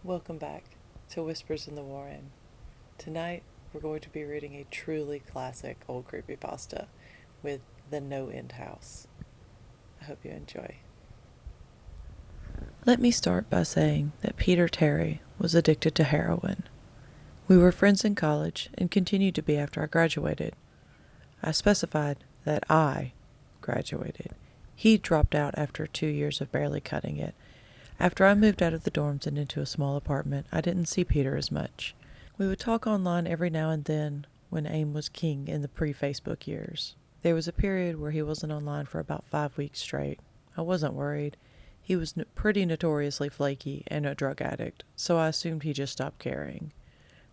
Welcome back to Whispers in the Warren. Tonight we're going to be reading a truly classic old creepypasta with the NoEnd House. I hope you enjoy. Let me start by saying that Peter Terry was addicted to heroin. We were friends in college and continued to be after I graduated. I specified that I graduated. He dropped out after 2 years of barely cutting it. After I moved out of the dorms and into a small apartment, I didn't see Peter as much. We would talk online every now and then when AIM was king in the pre-Facebook years. There was a period where he wasn't online for about 5 weeks straight. I wasn't worried. He was pretty notoriously flaky and a drug addict, so I assumed he just stopped caring.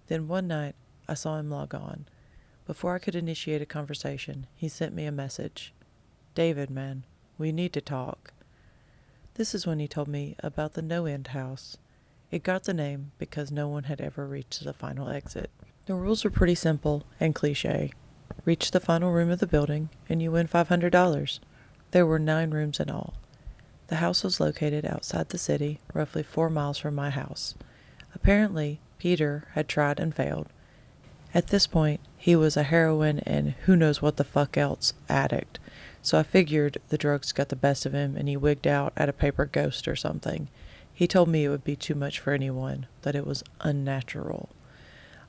Then one night, I saw him log on. Before I could initiate a conversation, he sent me a message. "David, man, we need to talk." This is when he told me about the NoEnd House. It got the name because no one had ever reached the final exit. The rules were pretty simple and cliche. Reach the final room of the building and you win $500. There were 9 rooms in all. The house was located outside the city, roughly 4 miles from my house. Apparently, Peter had tried and failed. At this point, he was a heroin and who knows what the fuck else addict. So I figured the drugs got the best of him and he wigged out at a paper ghost or something. He told me it would be too much for anyone, that it was unnatural.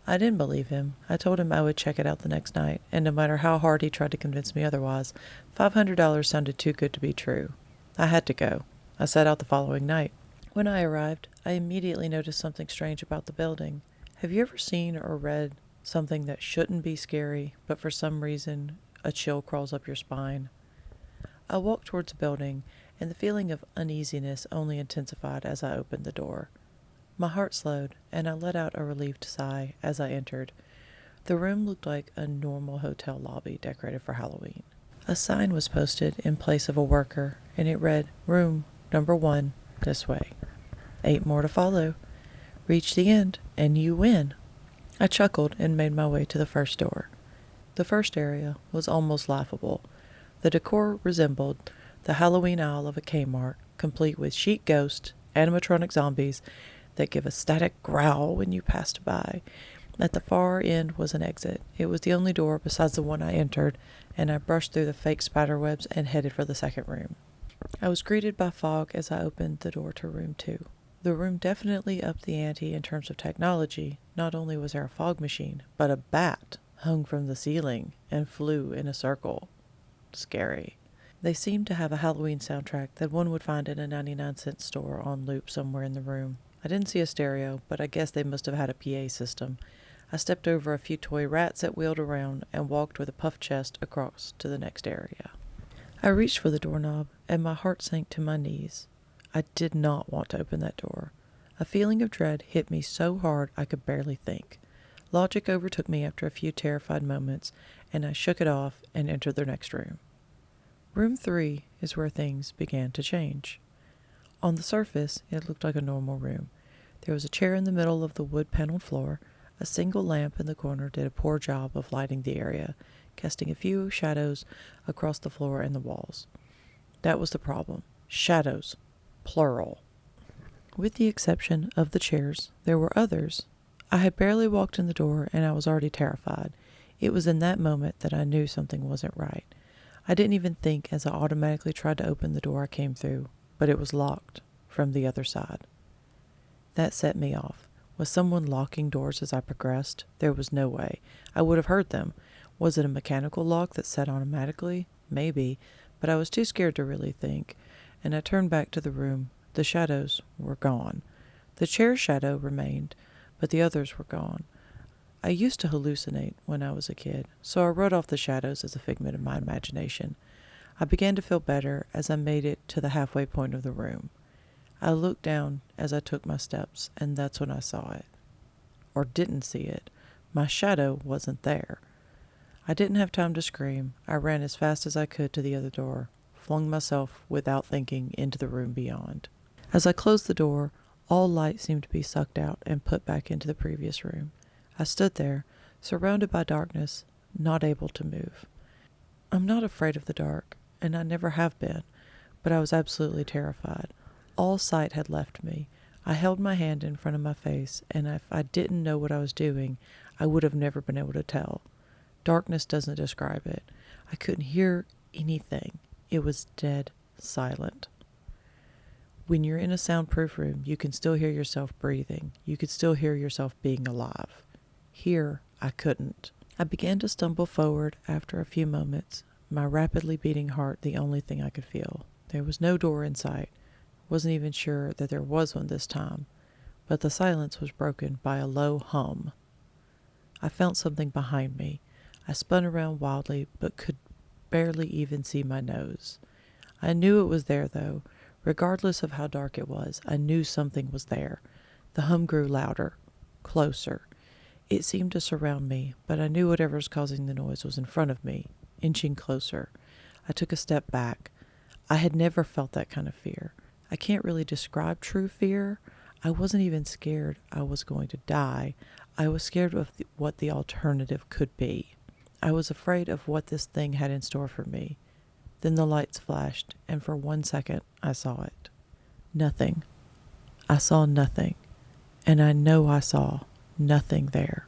I didn't believe him. I told him I would check it out the next night, and no matter how hard he tried to convince me otherwise, $500 sounded too good to be true. I had to go. I set out the following night. When I arrived, I immediately noticed something strange about the building. Have you ever seen or read something that shouldn't be scary, but for some reason a chill crawls up your spine? I walked towards the building, and the feeling of uneasiness only intensified as I opened the door. My heart slowed, and I let out a relieved sigh as I entered. The room looked like a normal hotel lobby decorated for Halloween. A sign was posted in place of a worker, and it read, "Room number 1, this way. 8 more to follow. Reach the end, and you win." I chuckled and made my way to the first door. The first area was almost laughable. The decor resembled the Halloween aisle of a Kmart, complete with sheet ghosts, animatronic zombies that give a static growl when you passed by. At the far end was an exit. It was the only door besides the one I entered, and I brushed through the fake spiderwebs and headed for the second room. I was greeted by fog as I opened the door to room 2. The room definitely upped the ante in terms of technology. Not only was there a fog machine, but a bat hung from the ceiling and flew in a circle. Scary. They seemed to have a Halloween soundtrack that one would find in a 99-cent store on loop somewhere in the room. I didn't see a stereo, but I guess they must have had a PA system. I stepped over a few toy rats that wheeled around and walked with a puffed chest across to the next area. I reached for the doorknob, and my heart sank to my knees. I did not want to open that door. A feeling of dread hit me so hard I could barely think. Logic overtook me after a few terrified moments, and I shook it off and entered the next room. Room 3 is where things began to change. On the surface, it looked like a normal room. There was a chair in the middle of the wood-paneled floor. A single lamp in the corner did a poor job of lighting the area, casting a few shadows across the floor and the walls. That was the problem. Shadows. Plural. With the exception of the chairs, there were others. I had barely walked in the door, and I was already terrified. It was in that moment that I knew something wasn't right. I didn't even think as I automatically tried to open the door I came through, but it was locked from the other side. That set me off. Was someone locking doors as I progressed? There was no way. I would have heard them. Was it a mechanical lock that set automatically? Maybe, but I was too scared to really think, and I turned back to the room. The shadows were gone. The chair shadow remained, but the others were gone. I used to hallucinate when I was a kid, so I wrote off the shadows as a figment of my imagination. I began to feel better as I made it to the halfway point of the room. I looked down as I took my steps, and that's when I saw it. Or didn't see it. My shadow wasn't there. I didn't have time to scream. I ran as fast as I could to the other door, flung myself without thinking into the room beyond. As I closed the door, all light seemed to be sucked out and put back into the previous room. I stood there, surrounded by darkness, not able to move. I'm not afraid of the dark, and I never have been, but I was absolutely terrified. All sight had left me. I held my hand in front of my face, and if I didn't know what I was doing, I would have never been able to tell. Darkness doesn't describe it. I couldn't hear anything. It was dead silent. When you're in a soundproof room, you can still hear yourself breathing. You could still hear yourself being alive. Here, I couldn't. I began to stumble forward after a few moments, my rapidly beating heart the only thing I could feel. There was no door in sight. Wasn't even sure that there was one this time, but the silence was broken by a low hum. I felt something behind me. I spun around wildly, but could barely even see my nose. I knew it was there, though. Regardless of how dark it was, I knew something was there. The hum grew louder, closer. It seemed to surround me, but I knew whatever was causing the noise was in front of me, inching closer. I took a step back. I had never felt that kind of fear. I can't really describe true fear. I wasn't even scared I was going to die. I was scared of what the alternative could be. I was afraid of what this thing had in store for me. Then the lights flashed, and for 1 second I saw it. Nothing. I saw nothing. And I know I saw nothing there.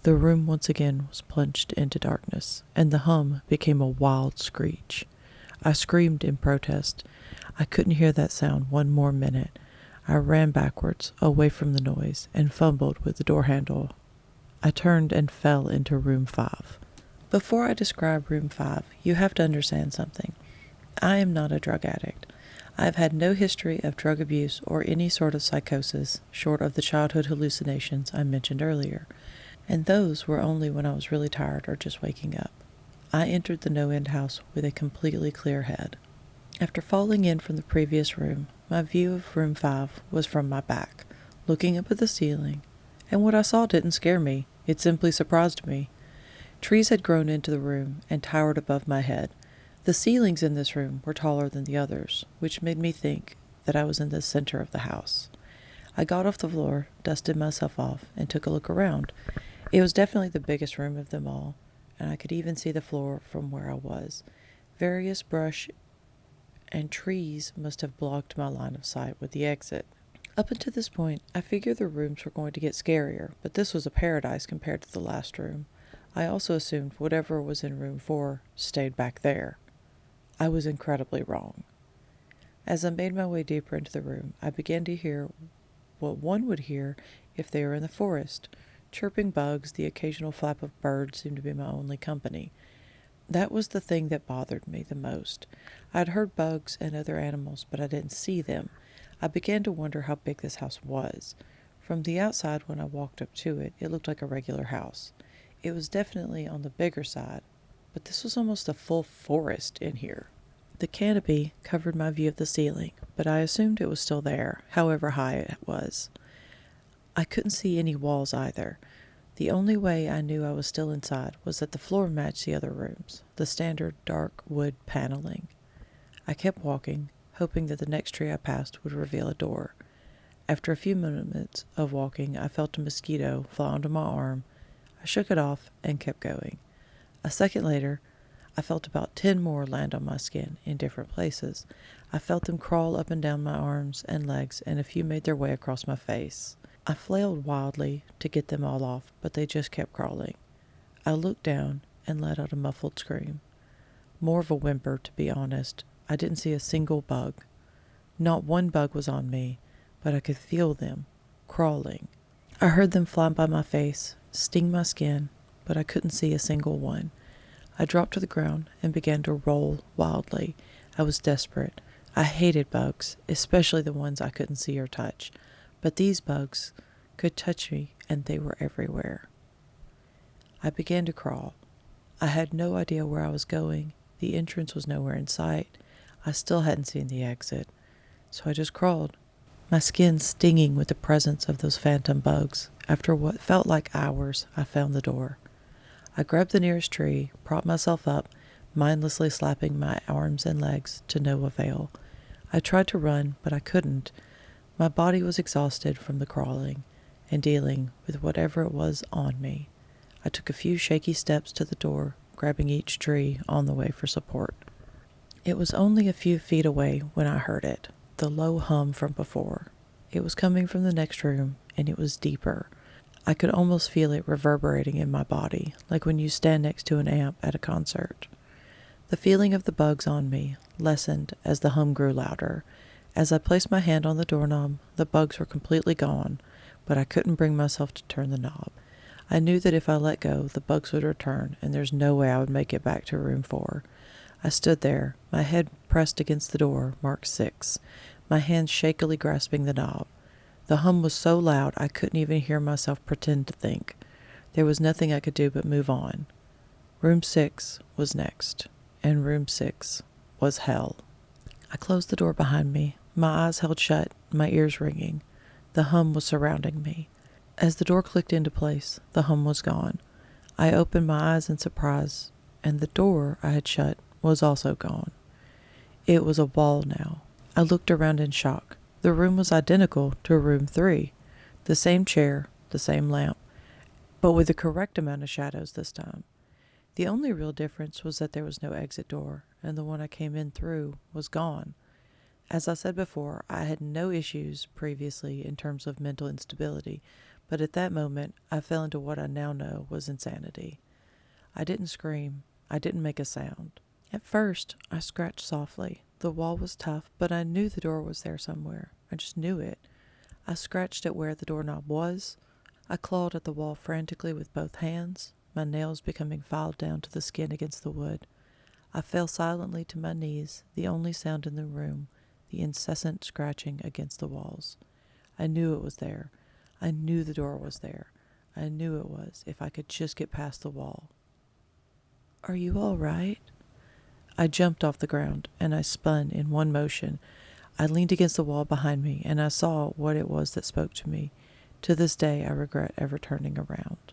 The room once again was plunged into darkness, and the hum became a wild screech. I screamed in protest. I couldn't hear that sound one more minute. I ran backwards, away from the noise, and fumbled with the door handle. I turned and fell into room 5. Before I describe room 5, you have to understand something. I am not a drug addict. I have had no history of drug abuse or any sort of psychosis, short of the childhood hallucinations I mentioned earlier, and those were only when I was really tired or just waking up. I entered the NoEnd House with a completely clear head. After falling in from the previous room, my view of room 5 was from my back, looking up at the ceiling, and what I saw didn't scare me. It simply surprised me. Trees had grown into the room and towered above my head. The ceilings in this room were taller than the others, which made me think that I was in the center of the house. I got off the floor, dusted myself off, and took a look around. It was definitely the biggest room of them all, and I could even see the floor from where I was. Various brush and trees must have blocked my line of sight with the exit. Up until this point, I figured the rooms were going to get scarier, but this was a paradise compared to the last room. I also assumed whatever was in room 4 stayed back there. I was incredibly wrong. As I made my way deeper into the room, I began to hear what one would hear if they were in the forest. Chirping bugs, the occasional flap of birds seemed to be my only company. That was the thing that bothered me the most. I'd heard bugs and other animals, but I didn't see them. I began to wonder how big this house was. From the outside, when I walked up to it, it looked like a regular house. It was definitely on the bigger side, but this was almost a full forest in here. The canopy covered my view of the ceiling, but I assumed it was still there, however high it was. I couldn't see any walls either. The only way I knew I was still inside was that the floor matched the other rooms, the standard dark wood paneling. I kept walking, hoping that the next tree I passed would reveal a door. After a few minutes of walking, I felt a mosquito fly onto my arm. I shook it off and kept going. A second later, I felt about 10 more land on my skin in different places. I felt them crawl up and down my arms and legs, and a few made their way across my face. I flailed wildly to get them all off, but they just kept crawling. I looked down and let out a muffled scream. More of a whimper, to be honest. I didn't see a single bug. Not one bug was on me, but I could feel them crawling. I heard them fly by my face, sting my skin, but I couldn't see a single one. I dropped to the ground and began to roll wildly. I was desperate. I hated bugs, especially the ones I couldn't see or touch. But these bugs could touch me, and they were everywhere. I began to crawl. I had no idea where I was going. The entrance was nowhere in sight. I still hadn't seen the exit, so I just crawled, my skin stinging with the presence of those phantom bugs. After what felt like hours, I found the door. I grabbed the nearest tree, propped myself up, mindlessly slapping my arms and legs to no avail. I tried to run, but I couldn't. My body was exhausted from the crawling and dealing with whatever it was on me. I took a few shaky steps to the door, grabbing each tree on the way for support. It was only a few feet away when I heard it, the low hum from before. It was coming from the next room, and it was deeper. I could almost feel it reverberating in my body, like when you stand next to an amp at a concert. The feeling of the bugs on me lessened as the hum grew louder. As I placed my hand on the doorknob, the bugs were completely gone, but I couldn't bring myself to turn the knob. I knew that if I let go, the bugs would return, and there's no way I would make it back to room 4. I stood there, my head pressed against the door, marked 6, my hands shakily grasping the knob. The hum was so loud I couldn't even hear myself pretend to think. There was nothing I could do but move on. Room 6 was next, and room 6 was hell. I closed the door behind me, my eyes held shut, my ears ringing. The hum was surrounding me. As the door clicked into place, the hum was gone. I opened my eyes in surprise, and the door I had shut was also gone. It was a wall now. I looked around in shock. The room was identical to room 3. The same chair, the same lamp, but with the correct amount of shadows this time. The only real difference was that there was no exit door, and the one I came in through was gone. As I said before, I had no issues previously in terms of mental instability, but at that moment, I fell into what I now know was insanity. I didn't scream. I didn't make a sound. At first, I scratched softly. The wall was tough, but I knew the door was there somewhere. I just knew it. I scratched at where the doorknob was. I clawed at the wall frantically with both hands, my nails becoming filed down to the skin against the wood. I fell silently to my knees, the only sound in the room, the incessant scratching against the walls. I knew it was there. I knew the door was there. I knew it was, if I could just get past the wall. "Are you all right?" I jumped off the ground, and I spun in one motion. I leaned against the wall behind me, and I saw what it was that spoke to me. To this day, I regret ever turning around.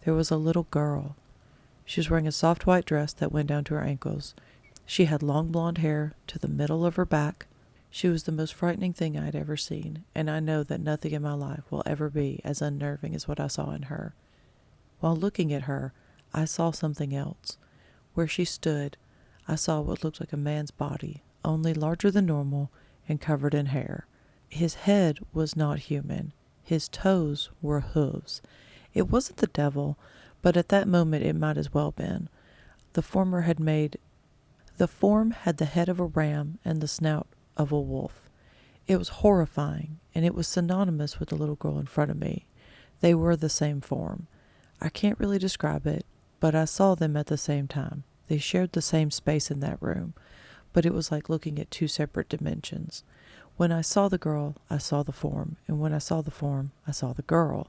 There was a little girl. She was wearing a soft white dress that went down to her ankles. She had long blonde hair to the middle of her back. She was the most frightening thing I had ever seen, and I know that nothing in my life will ever be as unnerving as what I saw in her. While looking at her, I saw something else. Where she stood, I saw what looked like a man's body, only larger than normal and covered in hair. His head was not human. His toes were hooves. It wasn't the devil, but at that moment it might as well been. The form had the head of a ram and the snout of a wolf. It was horrifying, and it was synonymous with the little girl in front of me. They were the same form. I can't really describe it, but I saw them at the same time. They shared the same space in that room, but it was like looking at two separate dimensions. When I saw the girl, I saw the form, and when I saw the form, I saw the girl.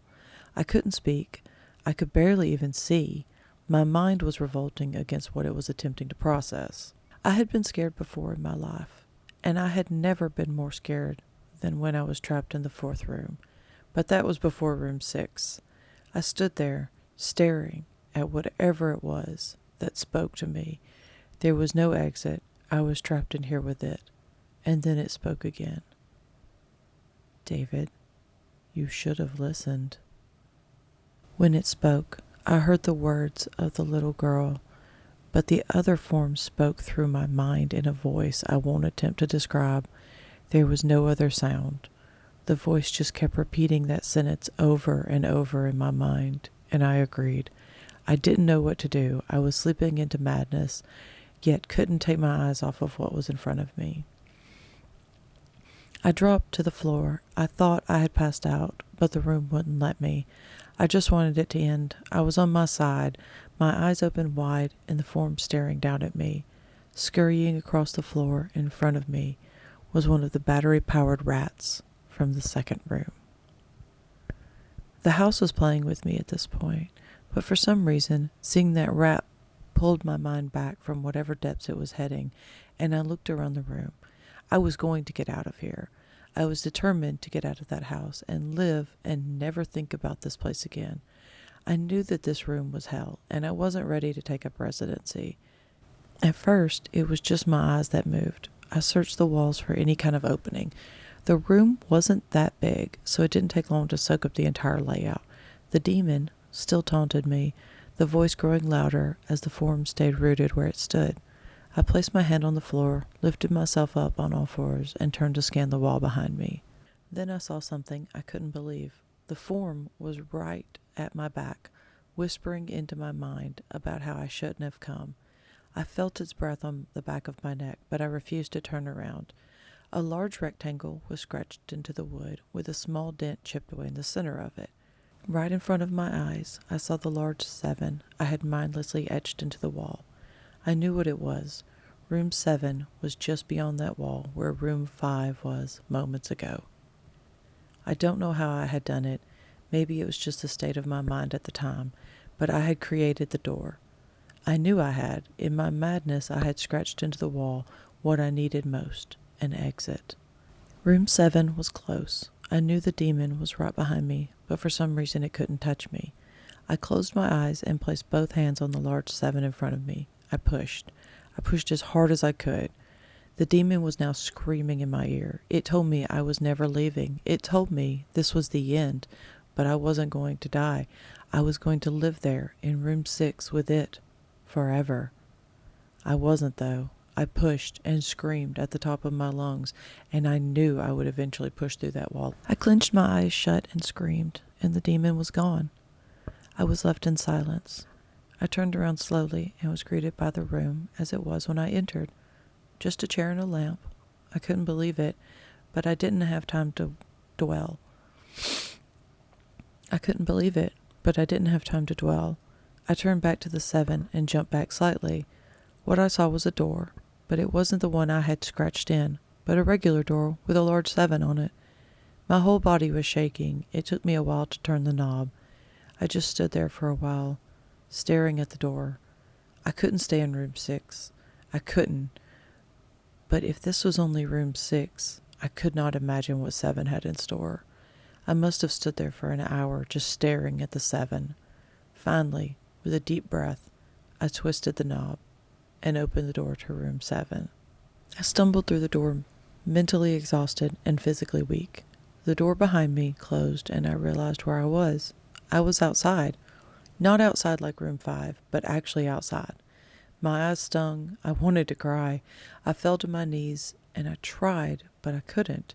I couldn't speak. I could barely even see. My mind was revolting against what it was attempting to process. I had been scared before in my life, and I had never been more scared than when I was trapped in the 4th room, but that was before room 6. I stood there, staring at whatever it was that spoke to me. There was no exit. I was trapped in here with it. And then it spoke again. "David, you should have listened." When it spoke, I heard the words of the little girl, but the other form spoke through my mind in a voice I won't attempt to describe. There was no other sound. The voice just kept repeating that sentence over and over in my mind, and I agreed. I didn't know what to do. I was slipping into madness, yet couldn't take my eyes off of what was in front of me. I dropped to the floor. I thought I had passed out, but the room wouldn't let me. I just wanted it to end. I was on my side, my eyes open wide, and the form staring down at me. Scurrying across the floor in front of me was one of the battery-powered rats from the 2nd room. The house was playing with me at this point, but for some reason, seeing that rat pulled my mind back from whatever depths it was heading, and I looked around the room. I was going to get out of here. I was determined to get out of that house and live and never think about this place again. I knew that this room was hell, and I wasn't ready to take up residency. At first, it was just my eyes that moved. I searched the walls for any kind of opening. The room wasn't that big, so it didn't take long to soak up the entire layout. The demon still taunted me, the voice growing louder as the form stayed rooted where it stood. I placed my hand on the floor, lifted myself up on all fours, and turned to scan the wall behind me. Then I saw something I couldn't believe. The form was right at my back, whispering into my mind about how I shouldn't have come. I felt its breath on the back of my neck, but I refused to turn around. A large rectangle was scratched into the wood, with a small dent chipped away in the center of it. Right in front of my eyes, I saw the large 7 I had mindlessly etched into the wall. I knew what it was. Room 7 was just beyond that wall where room 5 was moments ago. I don't know how I had done it. Maybe it was just the state of my mind at the time, but I had created the door. I knew I had. In my madness, I had scratched into the wall what I needed most, an exit. Room 7 was close. I knew the demon was right behind me, but for some reason it couldn't touch me. I closed my eyes and placed both hands on the large 7 in front of me. I pushed. I pushed as hard as I could. The demon was now screaming in my ear. It told me I was never leaving. It told me this was the end, but I wasn't going to die. I was going to live there in room 6 with it. Forever. I wasn't, though. I pushed and screamed at the top of my lungs, and I knew I would eventually push through that wall. I clenched my eyes shut and screamed, and the demon was gone. I was left in silence. I turned around slowly and was greeted by the room as it was when I entered. Just a chair and a lamp. I couldn't believe it, but I didn't have time to dwell. I couldn't believe it, but I didn't have time to dwell. I turned back to the 7 and jumped back slightly. What I saw was a door, but it wasn't the one I had scratched in, but a regular door with a large 7 on it. My whole body was shaking. It took me a while to turn the knob. I just stood there for a while, staring at the door. I couldn't stay in room 6. I couldn't. But if this was only room 6, I could not imagine what 7 had in store. I must have stood there for an hour just staring at the 7. Finally, with a deep breath, I twisted the knob and opened the door to room 7. I stumbled through the door, mentally exhausted and physically weak. The door behind me closed and I realized where I was. I was outside. Not outside like room 5, but actually outside. My eyes stung. I wanted to cry. I fell to my knees and I tried, but I couldn't.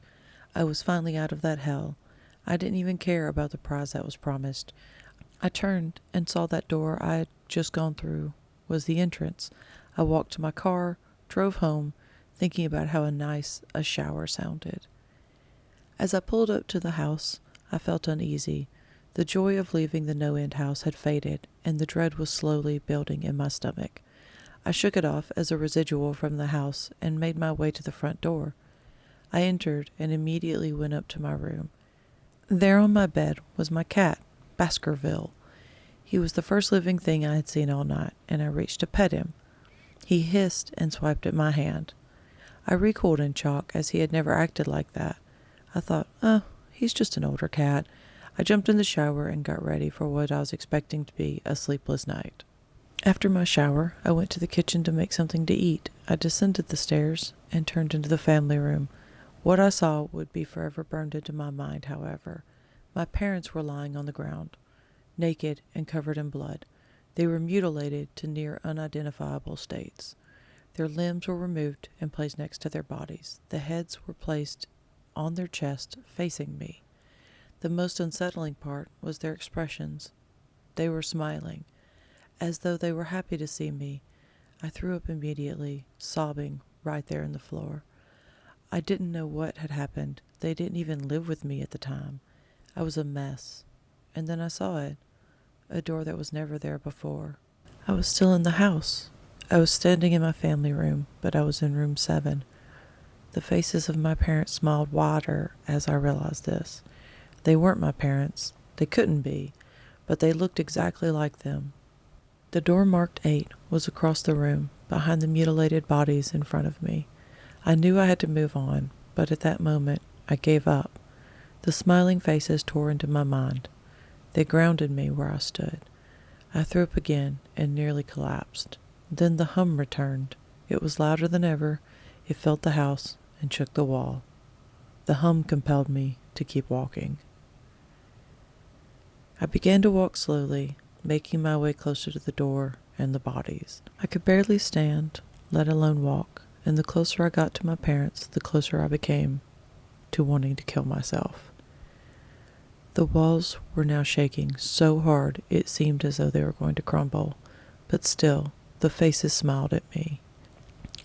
I was finally out of that hell. I didn't even care about the prize that was promised. I turned and saw that door I had just gone through was the entrance. I walked to my car, drove home, thinking about how nice a shower sounded. As I pulled up to the house, I felt uneasy. The joy of leaving the NoEnd House had faded, and the dread was slowly building in my stomach. I shook it off as a residual from the house and made my way to the front door. I entered and immediately went up to my room. There on my bed was my cat, Baskerville. He was the first living thing I had seen all night, and I reached to pet him. He hissed and swiped at my hand. I recoiled in shock, as he had never acted like that. I thought, oh, he's just an older cat. I jumped in the shower and got ready for what I was expecting to be a sleepless night. After my shower, I went to the kitchen to make something to eat. I descended the stairs and turned into the family room. What I saw would be forever burned into my mind, however. My parents were lying on the ground, naked and covered in blood. They were mutilated to near unidentifiable states. Their limbs were removed and placed next to their bodies. The heads were placed on their chest, facing me. The most unsettling part was their expressions. They were smiling, as though they were happy to see me. I threw up immediately, sobbing right there on the floor. I didn't know what had happened. They didn't even live with me at the time. I was a mess. And then I saw it. A door that was never there before. I was still in the house. I was standing in my family room, but I was in room 7. The faces of my parents smiled wider as I realized this. They weren't my parents. They couldn't be, but they looked exactly like them. The door marked 8 was across the room, behind the mutilated bodies in front of me. I knew I had to move on, but at that moment, I gave up. The smiling faces tore into my mind. They grounded me where I stood. I threw up again and nearly collapsed. Then the hum returned. It was louder than ever. It filled the house and shook the wall. The hum compelled me to keep walking. I began to walk slowly, making my way closer to the door and the bodies. I could barely stand, let alone walk, and the closer I got to my parents, the closer I became. to wanting to kill myself. The walls were now shaking so hard it seemed as though they were going to crumble, but still, the faces smiled at me.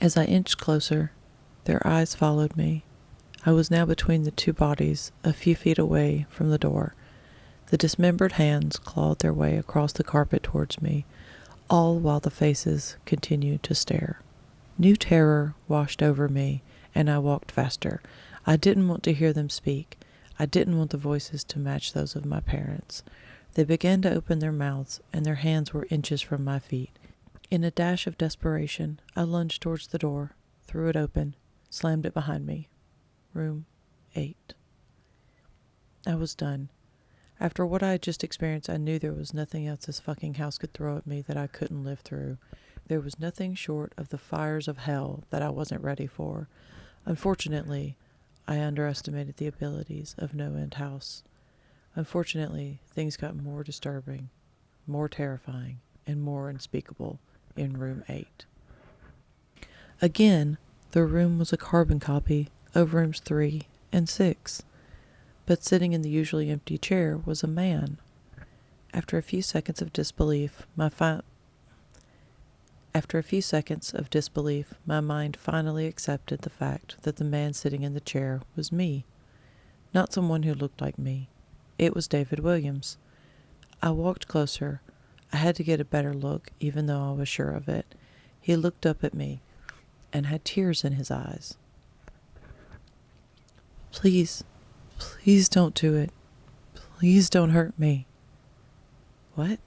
As I inched closer, their eyes followed me. I was now between the two bodies, a few feet away from the door. The dismembered hands clawed their way across the carpet towards me, all while the faces continued to stare. New terror washed over me, and I walked faster. I didn't want to hear them speak. I didn't want the voices to match those of my parents. They began to open their mouths, and their hands were inches from my feet. In a dash of desperation, I lunged towards the door, threw it open, slammed it behind me. Room 8. I was done. After what I had just experienced, I knew there was nothing else this fucking house could throw at me that I couldn't live through. There was nothing short of the fires of hell that I wasn't ready for. Unfortunately, I underestimated the abilities of NoEnd House. Unfortunately, things got more disturbing, more terrifying, and more unspeakable in room 8. Again, the room was a carbon copy of rooms 3 and 6, but sitting in the usually empty chair was a man. After a few seconds of disbelief, my mind finally accepted the fact that the man sitting in the chair was me. Not someone who looked like me. It was David Williams. I walked closer. I had to get a better look, even though I was sure of it. He looked up at me and had tears in his eyes. Please don't do it. Please don't hurt me. What?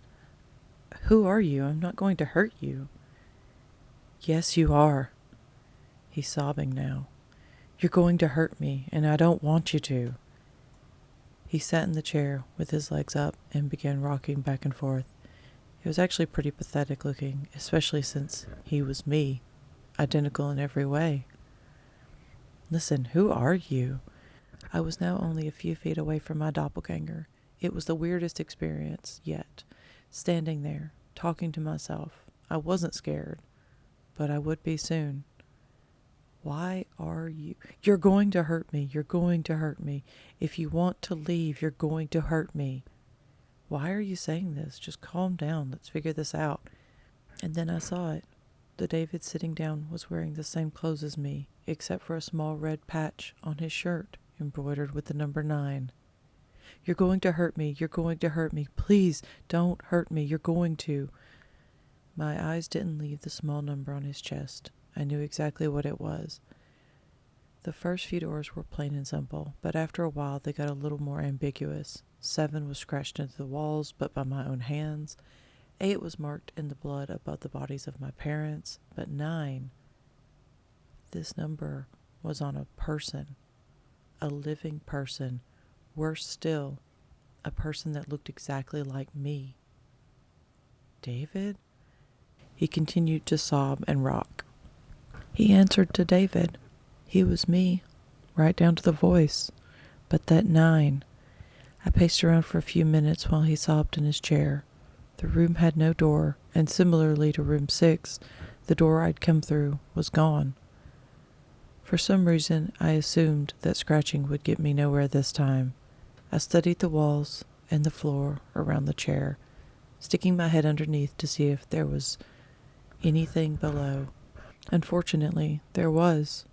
Who are you? I'm not going to hurt you. Yes, you are. He's sobbing now. You're going to hurt me, and I don't want you to. He sat in the chair with his legs up and began rocking back and forth. It was actually pretty pathetic looking, especially since he was me, identical in every way. Listen, who are you? I was now only a few feet away from my doppelganger. It was the weirdest experience yet. Standing there, talking to myself. I wasn't scared, but I would be soon. Why are you? You're going to hurt me. You're going to hurt me. If you want to leave, you're going to hurt me. Why are you saying this? Just calm down. Let's figure this out. And then I saw it. The David sitting down was wearing the same clothes as me, except for a small red patch on his shirt embroidered with the number 9. You're going to hurt me. You're going to hurt me. Please don't hurt me. You're going to. My eyes didn't leave the small number on his chest. I knew exactly what it was. The first few doors were plain and simple, but after a while they got a little more ambiguous. 7 was scratched into the walls, but by my own hands. 8 was marked in the blood above the bodies of my parents, but 9, this number was on a person, a living person. Worse still, a person that looked exactly like me. David? He continued to sob and rock. He answered to David. He was me, right down to the voice. But that 9. I paced around for a few minutes while he sobbed in his chair. The room had no door, and similarly to room 6, the door I'd come through was gone. For some reason, I assumed that scratching would get me nowhere this time. I studied the walls and the floor around the chair, sticking my head underneath to see if there was anything below. Unfortunately, there was.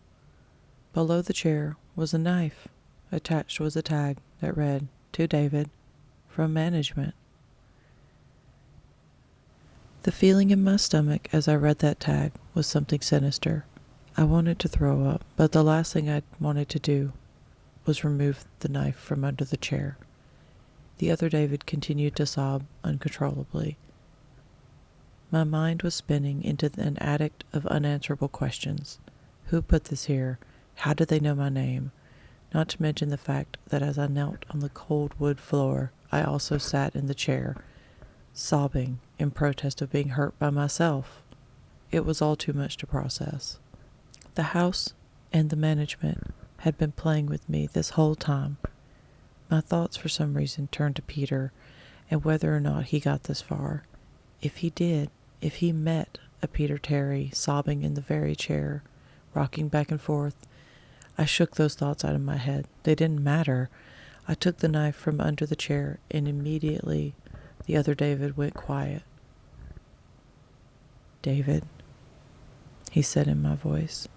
Below the chair was a knife. Attached was a tag that read, "To David, from management." The feeling in my stomach as I read that tag was something sinister. I wanted to throw up, but the last thing I wanted to do was remove the knife from under the chair. The other David continued to sob uncontrollably. My mind was spinning into an addict of unanswerable questions. Who put this here? How did they know my name? Not to mention the fact that as I knelt on the cold wood floor, I also sat in the chair, sobbing in protest of being hurt by myself. It was all too much to process. The house and the management had been playing with me this whole time. My thoughts for some reason turned to Peter and whether or not he got this far. If he did, if he met a Peter Terry sobbing in the very chair, rocking back and forth, I shook those thoughts out of my head. They didn't matter. I took the knife from under the chair, and immediately the other David went quiet. "David," he said in my voice,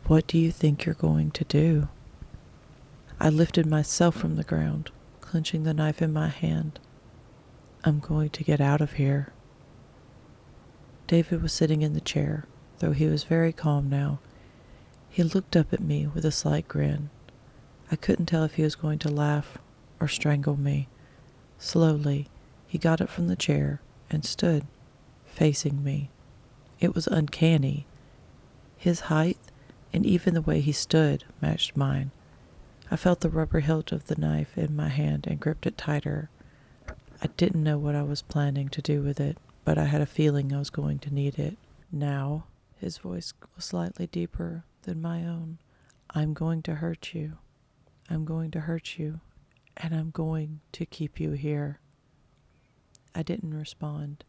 "what do you think you're going to do?" I lifted myself from the ground, clenching the knife in my hand. "I'm going to get out of here." David was sitting in the chair, though he was very calm now. He looked up at me with a slight grin. I couldn't tell if he was going to laugh or strangle me. Slowly, he got up from the chair and stood, facing me. It was uncanny. His height and even the way he stood matched mine. I felt the rubber hilt of the knife in my hand and gripped it tighter. I didn't know what I was planning to do with it, but I had a feeling I was going to need it. "Now," his voice was slightly deeper than my own, "I'm going to hurt you. I'm going to hurt you, and I'm going to keep you here." I didn't respond.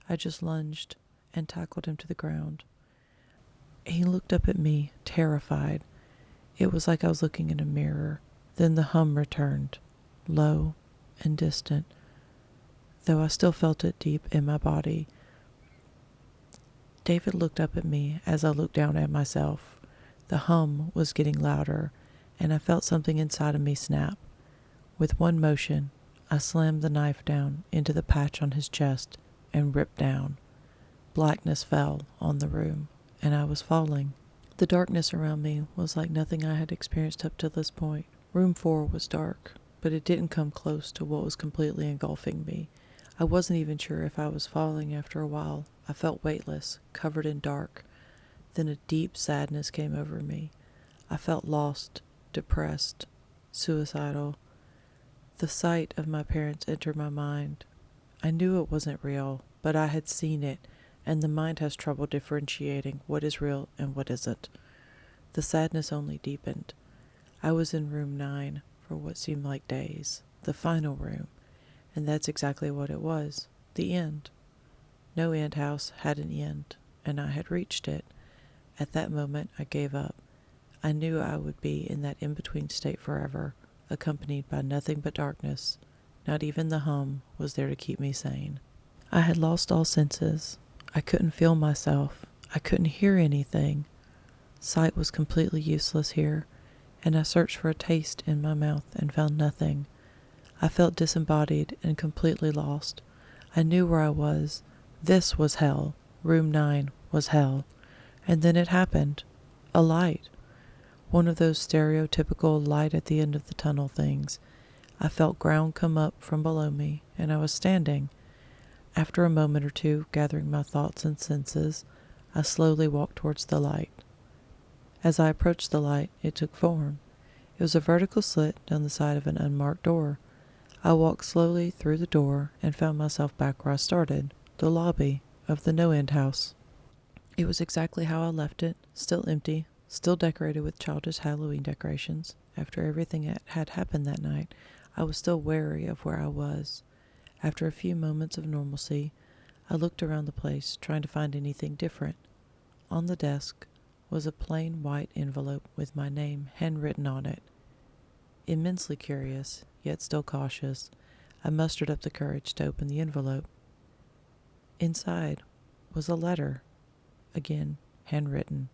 I just lunged and tackled him to the ground. He looked up at me, terrified. It was like I was looking in a mirror. Then the hum returned, low and distant, though I still felt it deep in my body. David looked up at me as I looked down at myself. The hum was getting louder, and I felt something inside of me snap. With one motion, I slammed the knife down into the patch on his chest and ripped down. Blackness fell on the room, and I was falling. The darkness around me was like nothing I had experienced up to this point. Room 4 was dark, but it didn't come close to what was completely engulfing me. I wasn't even sure if I was falling after a while. I felt weightless, covered in dark. Then a deep sadness came over me. I felt lost, depressed, suicidal. The sight of my parents entered my mind. I knew it wasn't real, but I had seen it, and the mind has trouble differentiating what is real and what isn't. The sadness only deepened. I was in room 9 for what seemed like days, the final room, and that's exactly what it was, the end. NoEnd House had an end, and I had reached it. At that moment, I gave up. I knew I would be in that in-between state forever, accompanied by nothing but darkness. Not even the hum was there to keep me sane. I had lost all senses. I couldn't feel myself. I couldn't hear anything. Sight was completely useless here, and I searched for a taste in my mouth and found nothing. I felt disembodied and completely lost. I knew where I was. This was hell. Room 9 was hell. And then it happened. A light. One of those stereotypical light at the end of the tunnel things. I felt ground come up from below me, and I was standing. After a moment or two, gathering my thoughts and senses, I slowly walked towards the light. As I approached the light, it took form. It was a vertical slit down the side of an unmarked door. I walked slowly through the door and found myself back where I started, the lobby of the NoEnd House. It was exactly how I left it, still empty, still decorated with childish Halloween decorations. After everything that had happened that night, I was still wary of where I was. After a few moments of normalcy, I looked around the place, trying to find anything different. On the desk was a plain white envelope with my name handwritten on it. Immensely curious, yet still cautious, I mustered up the courage to open the envelope. Inside was a letter, again handwritten.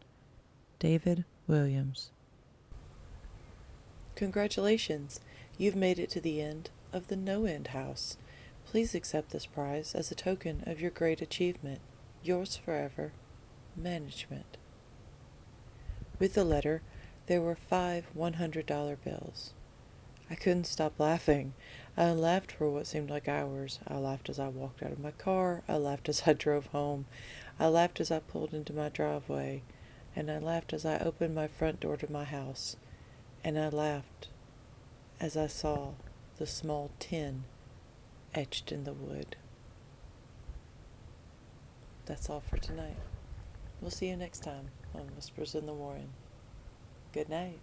David Williams. Congratulations! You've made it to the end of the NoEnd House. Please accept this prize as a token of your great achievement. Yours forever, Management. With the letter, there were 5 $100 bills. I couldn't stop laughing. I laughed for what seemed like hours. I laughed as I walked out of my car. I laughed as I drove home. I laughed as I pulled into my driveway. And I laughed as I opened my front door to my house. And I laughed as I saw the small 10 etched in the wood. That's all for tonight. We'll see you next time on Whispers in the Warren. Good night.